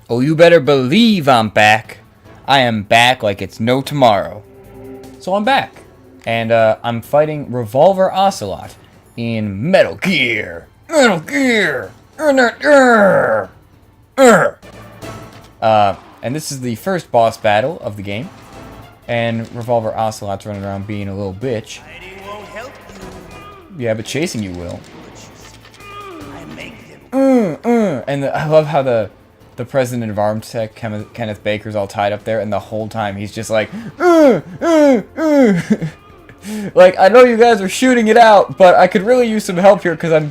Oh, you better believe I'm back. I am back like it's no tomorrow. So I'm back. And I'm fighting Revolver Ocelot in Metal Gear. Metal Gear! And this is the first boss battle of the game. And Revolver Ocelot's running around being a little bitch. Won't help you. Yeah, but chasing you will. I make them. And I love how the president of Armtech, Kenneth Baker's all tied up there, and the whole time he's just like, like, I know you guys are shooting it out, but I could really use some help here because I'm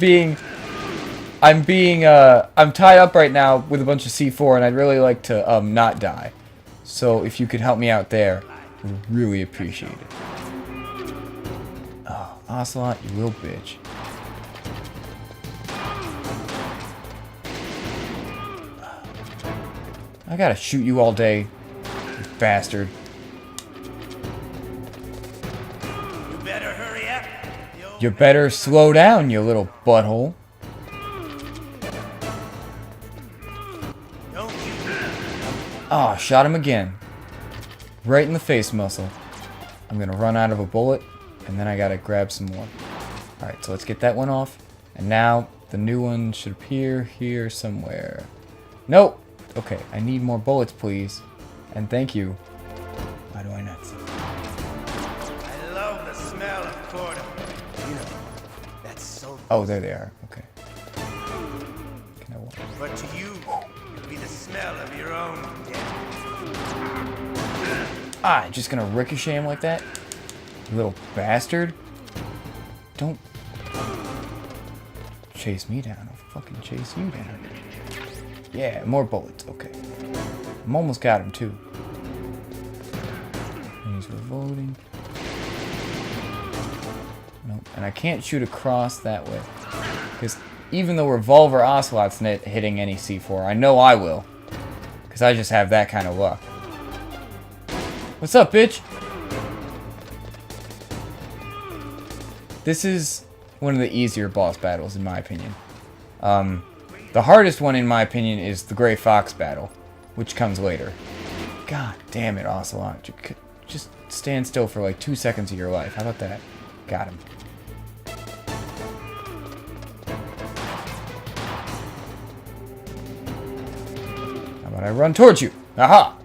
tied up right now with a bunch of C4, and I'd really like to not die. So if you could help me out there, I would really appreciate it. Oh, Ocelot, you little bitch. I gotta shoot you all day, you bastard. You better hurry up. You better slow down, you little butthole. Don't you? Oh, shot him again. Right in the face muscle. I'm gonna run out of a bullet, and then I gotta grab some more. Alright, so let's get that one off. And now, the new one should appear here somewhere. Nope! Okay, I need more bullets, please. And thank you. Why do I not see? I love the smell of corn. You know, that's so. Oh, there they are. Okay. Can I walk? But to you, it'll be the smell of your own death. Ah, just gonna ricochet him like that? You little bastard. Don't chase me down. I'll fucking chase you down. Yeah, more bullets. Okay. I'm almost got him, too. And he's reloading. Nope. And I can't shoot across that way. Because even though Revolver Ocelot's not hitting any C4, I know I will. Because I just have that kind of luck. What's up, bitch? This is one of the easier boss battles, in my opinion. The hardest one, in my opinion, is the Gray Fox battle, which comes later. God damn it, Ocelot. Just stand still for like 2 seconds of your life. How about that? Got him. How about I run towards you? Aha!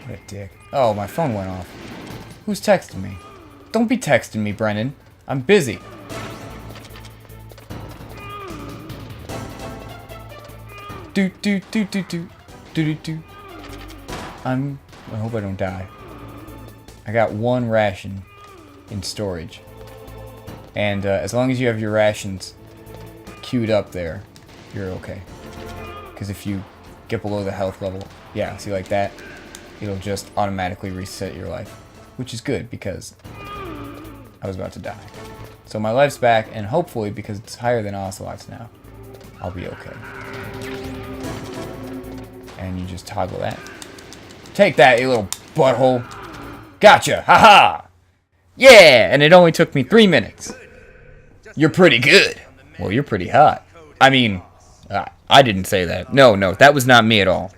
What a dick. Oh, my phone went off. Who's texting me? Don't be texting me, Brennan. I'm busy. Do do do do do do do do. I hope I don't die. I got one ration in storage. And as long as you have your rations queued up there, you're okay. Because if you get below the health level, yeah, see like that? It'll just automatically reset your life. Which is good, because I was about to die. So my life's back, and hopefully, because it's higher than Ocelot's now, I'll be okay. And you just toggle that. Take that, you little butthole. Gotcha! Haha! Yeah! And it only took me 3 minutes. You're pretty good. Well, you're pretty hot. I mean, I didn't say that. No, that was not me at all.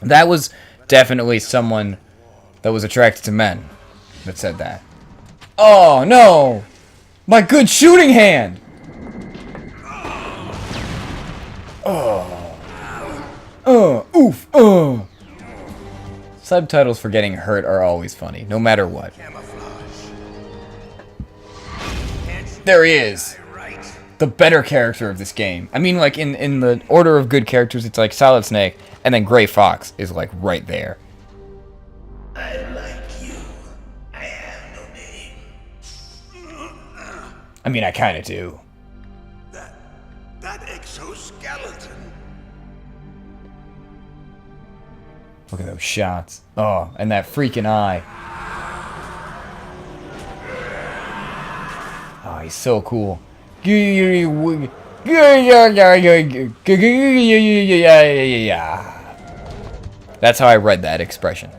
That was definitely someone that was attracted to men that said that. Oh, no! My good shooting hand! Oof, Subtitles for getting hurt are always funny, no matter what. There he is! The better character of this game. I mean, like, in the order of good characters, it's like Solid Snake, and then Gray Fox is, like, right there. I like you. I have no name. I mean, I kinda do. That exoskeleton. Look at those shots. Oh, and that freaking eye. Oh, he's so cool. That That's how I read that expression.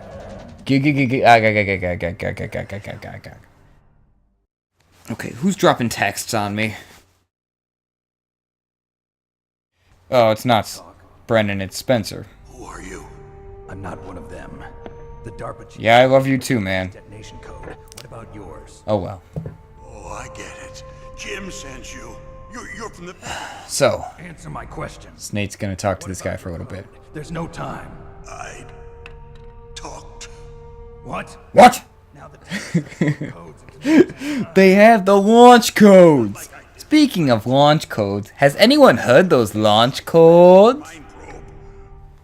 Okay, who's dropping texts on me? Oh, it's not Brennan, it's Spencer. Who are you? I'm not one of them. The DARPA chief. Yeah, I love you too, man. Detonation code. What about yours? Oh well. Oh, I get it. Jim sent you. You're from the... So, Answer my questions. Nate's gonna talk to this guy for a little bit. There's no time. I talked. What? What? Now the codes. They have the launch codes! Speaking of launch codes, has anyone heard those launch codes?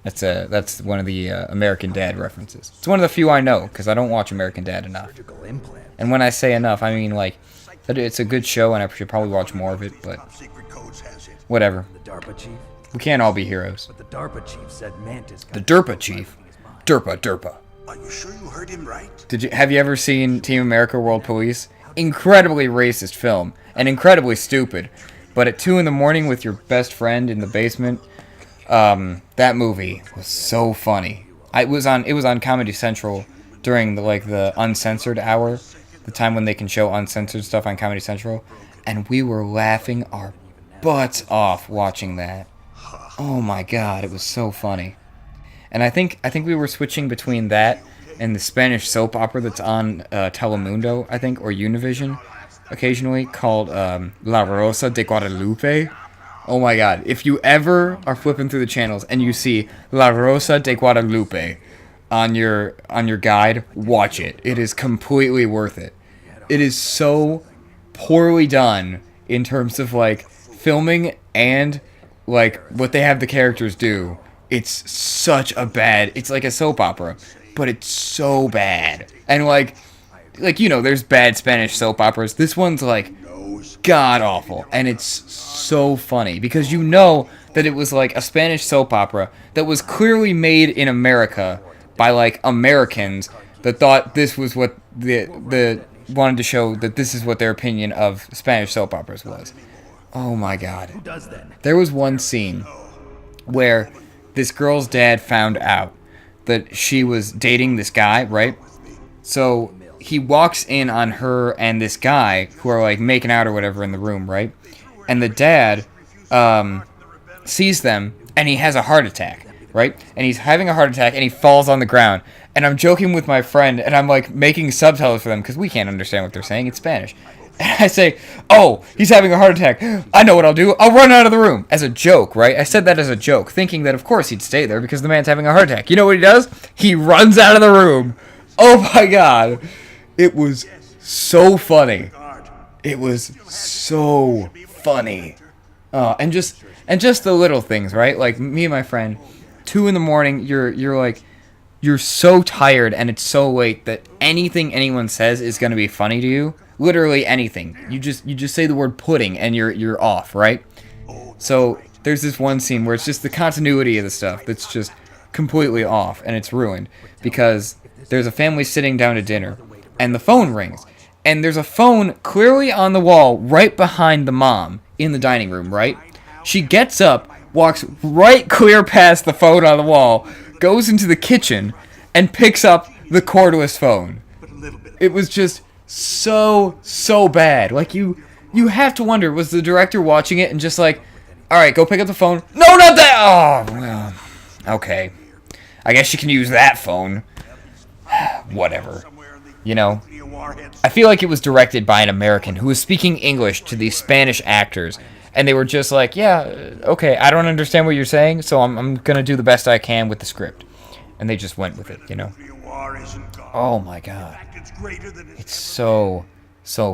That's one of the American Dad references. It's one of the few I know, because I don't watch American Dad enough. Surgical implant. And when I say enough, I mean, like, it's a good show, and I should probably watch more of it, but Secret codes has it. whatever. The DARPA chief. We can't all be heroes. But the DARPA chief said Mantis. The Derpa Chief. Derpa. Are you sure you heard him right? Have you ever seen Team America World Police? Incredibly racist film, and incredibly stupid. But at 2 in the morning with your best friend in the basement, that movie was so funny. It was on Comedy Central during the uncensored hour, the time when they can show uncensored stuff on Comedy Central, and we were laughing our butts off watching that. Oh my god, it was so funny. And I think we were switching between that and the Spanish soap opera that's on Telemundo, I think, or Univision, occasionally, called La Rosa de Guadalupe. Oh my god, if you ever are flipping through the channels and you see La Rosa de Guadalupe on your guide, watch it. It is completely worth it. It is so poorly done in terms of, like, filming and, like, what they have the characters do. It's such a bad... It's like a soap opera, but it's so bad. And, like, you know, there's bad Spanish soap operas. This one's, like, god-awful. And it's so funny, because you know that it was, like, a Spanish soap opera that was clearly made in America by, like, Americans that thought this was what the wanted to show that this is what their opinion of Spanish soap operas was. Oh, my God. Who does that? There was one scene where this girl's dad found out that she was dating this guy, right? So he walks in on her and this guy who are, like, making out or whatever in the room, right? And the dad sees them, and he has a heart attack, right? And he's having a heart attack, and he falls on the ground. And I'm joking with my friend, and I'm, like, making subtitles for them, because we can't understand what they're saying. It's Spanish. And I say, oh, he's having a heart attack. I know what I'll do. I'll run out of the room. As a joke, right? I said that as a joke, thinking that, of course, he'd stay there because the man's having a heart attack. You know what he does? He runs out of the room. Oh, my God. It was so funny. It was so funny. And just the little things, right? Like, me and my friend, 2 in the morning, you're so tired and it's so late that anything anyone says is going to be funny to you. Literally anything. You just say the word pudding and you're off, right? So there's this one scene where it's just the continuity of the stuff that's just completely off, and it's ruined because there's a family sitting down to dinner and the phone rings, and there's a phone clearly on the wall right behind the mom in the dining room, right? She gets up, walks right clear past the phone on the wall, goes into the kitchen, and picks up the cordless phone. It was just so bad. Like, you have to wonder, was the director watching it and just like, alright, go pick up the phone? No, not that! Oh, well, okay. I guess you can use that phone. Whatever. You know? I feel like it was directed by an American who was speaking English to these Spanish actors, and they were just like, yeah, okay, I don't understand what you're saying, so I'm gonna do the best I can with the script. And they just went with it, you know? Oh my god. It's so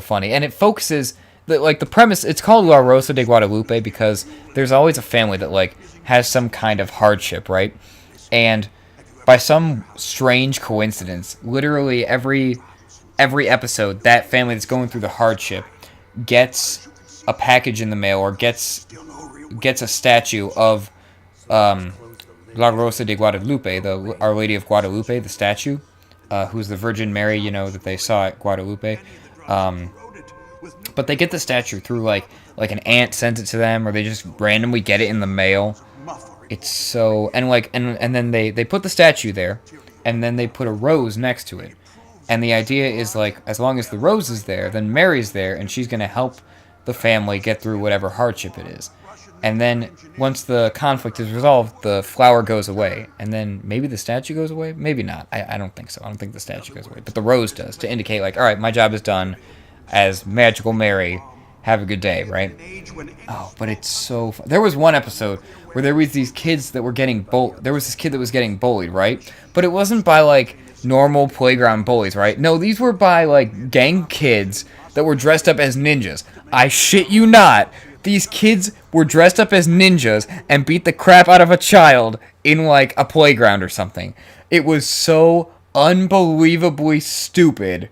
funny. And it focuses, the premise, it's called La Rosa de Guadalupe because there's always a family that, like, has some kind of hardship, right? And by some strange coincidence, literally every episode, that family that's going through the hardship gets a package in the mail or gets a statue of La Rosa de Guadalupe, the Our Lady of Guadalupe, the statue, who's the Virgin Mary, you know, that they saw at Guadalupe. But they get the statue through, like an aunt sent it to them, or they just randomly get it in the mail. It's so, and like, and then they put the statue there, and then they put a rose next to it. And the idea is like, as long as the rose is there, then Mary's there, and she's gonna help the family get through whatever hardship it is. And then once the conflict is resolved, the flower goes away, and then maybe the statue goes away. Maybe not. I don't think so. I don't think the statue goes away, but the rose does, to indicate like, all right, my job is done as Magical Mary. Have a good day, right? Oh, but it's so fun. There was one episode where there was these kids that were getting there was this kid that was getting bullied, right? But it wasn't by like normal playground bullies, right? No, these were by like gang kids that were dressed up as ninjas. I shit you not. These kids were dressed up as ninjas and beat the crap out of a child in like a playground or something. It was so unbelievably stupid.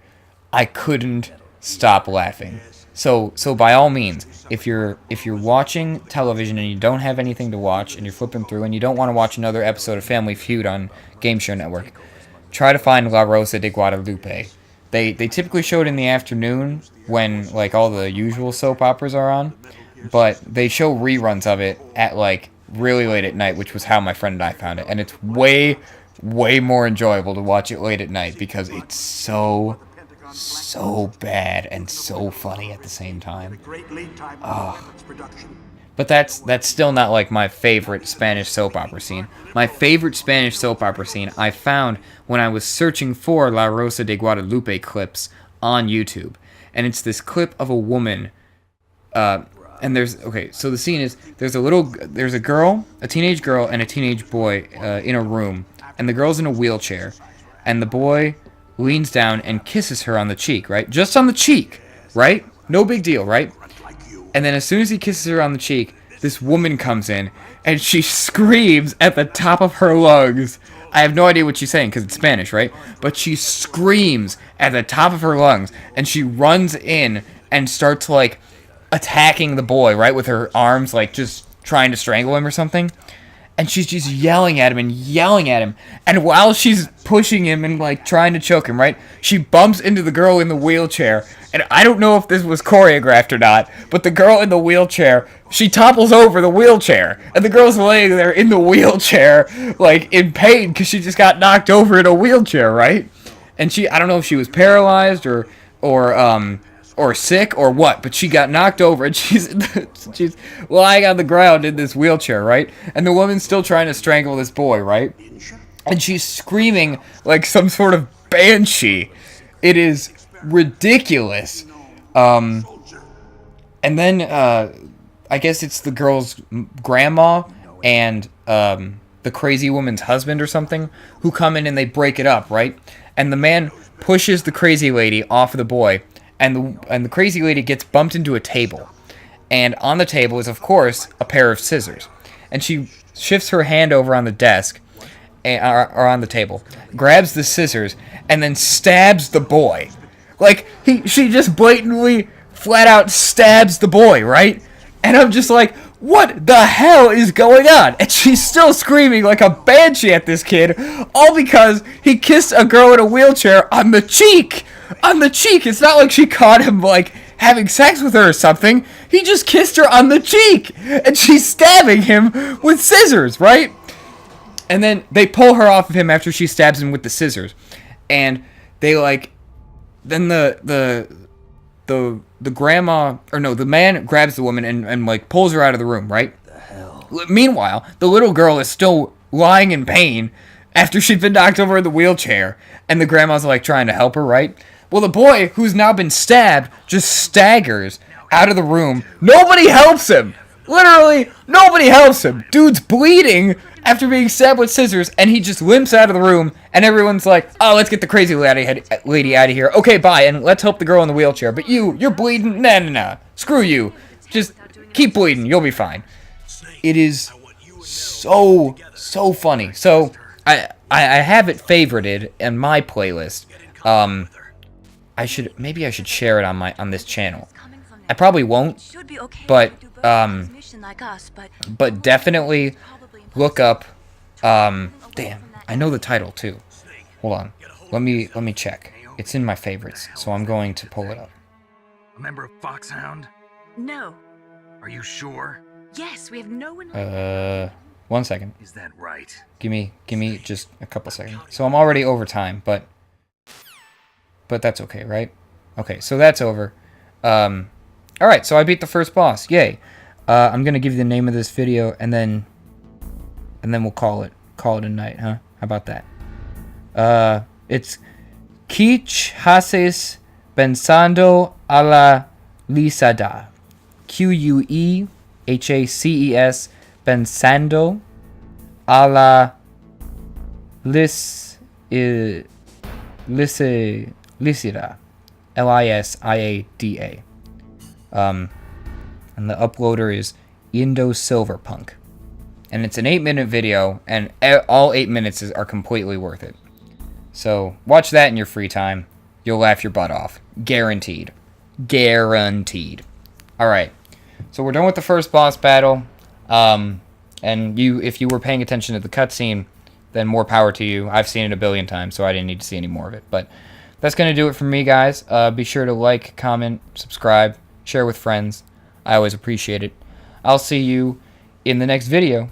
I couldn't stop laughing. So by all means, if you're watching television and you don't have anything to watch and you're flipping through and you don't want to watch another episode of Family Feud on Game Show Network, try to find La Rosa de Guadalupe. They typically show it in the afternoon when like all the usual soap operas are on, but they show reruns of it at like really late at night, which was how my friend and I found it, and it's way more enjoyable to watch it late at night because it's so bad and so funny at the same time. Oh. But that's still not like my favorite Spanish soap opera scene. My favorite Spanish soap opera scene I found when I was searching for La Rosa de Guadalupe clips on YouTube. And it's this clip of a woman, and so the scene is, there's a girl, a teenage girl and a teenage boy in a room, and the girl's in a wheelchair, and the boy leans down and kisses her on the cheek, right? Just on the cheek, right? No big deal, right? And then as soon as he kisses her on the cheek, this woman comes in, and she screams at the top of her lungs. I have no idea what she's saying, because it's Spanish, right? But she screams at the top of her lungs, and she runs in and starts, like, attacking the boy, right? With her arms, like, just trying to strangle him or something. And she's just yelling at him. And while she's pushing him and, like, trying to choke him, right, she bumps into the girl in the wheelchair. And I don't know if this was choreographed or not, but the girl in the wheelchair, she topples over the wheelchair. And the girl's laying there in the wheelchair, like, in pain because she just got knocked over in a wheelchair, right? And I don't know if she was paralyzed or sick or what, but she got knocked over and she's lying on the ground in this wheelchair, right? And the woman's still trying to strangle this boy, right? And she's screaming like some sort of banshee. It is ridiculous. And then I guess it's the girl's grandma and the crazy woman's husband or something who come in and they break it up, right? And the man pushes the crazy lady off of the boy. And the crazy lady gets bumped into a table. And on the table is, of course, a pair of scissors. And she shifts her hand over on the desk, or on the table, grabs the scissors, and then stabs the boy. Like, she just blatantly, flat out stabs the boy, right? And I'm just like, what the hell is going on? And she's still screaming like a banshee at this kid, all because he kissed a girl in a wheelchair on the cheek. On the cheek. It's not like she caught him, like, having sex with her or something. He just kissed her on the cheek. And she's stabbing him with scissors, right? And then they pull her off of him after she stabs him with the scissors. And they, like, then the grandma, or no, the man grabs the woman and like, pulls her out of the room, right? The hell? Meanwhile, the little girl is still lying in pain after she'd been knocked over in the wheelchair. And the grandma's, like, trying to help her, right? Well, the boy, who's now been stabbed, just staggers out of the room. Nobody helps him. Literally, nobody helps him. Dude's bleeding after being stabbed with scissors, and he just limps out of the room, and everyone's like, oh, let's get the crazy lady out of here. Okay, bye, and let's help the girl in the wheelchair. But you're bleeding? Nah. Screw you. Just keep bleeding. You'll be fine. It is so funny. So, I have it favorited in my playlist. Maybe I should share it on this channel. I probably won't, but definitely look up. Damn, I know the title too. Hold on, let me check. It's in my favorites, so I'm going to pull it up. A member of Foxhound? No. Are you sure? Yes, we have no one. 1 second. Is that right? Give me just a couple seconds. So I'm already over time, but that's okay, right? Okay, so that's over. All right, so I beat the first boss. Yay! I'm gonna give you the name of this video, and then we'll call it a night, huh? How about that? It's Quich haces pensando a la lisada. QUEHACES pensando a la lisida. LISIADA. And the uploader is Indo Silverpunk. And it's an 8-minute video, and all 8 minutes are completely worth it. So watch that in your free time. You'll laugh your butt off. Guaranteed. Guaranteed. Alright. So we're done with the first boss battle. And if you were paying attention to the cutscene, then more power to you. I've seen it a billion times, so I didn't need to see any more of it. But that's going to do it for me, guys. Be sure to like, comment, subscribe, share with friends. I always appreciate it. I'll see you in the next video.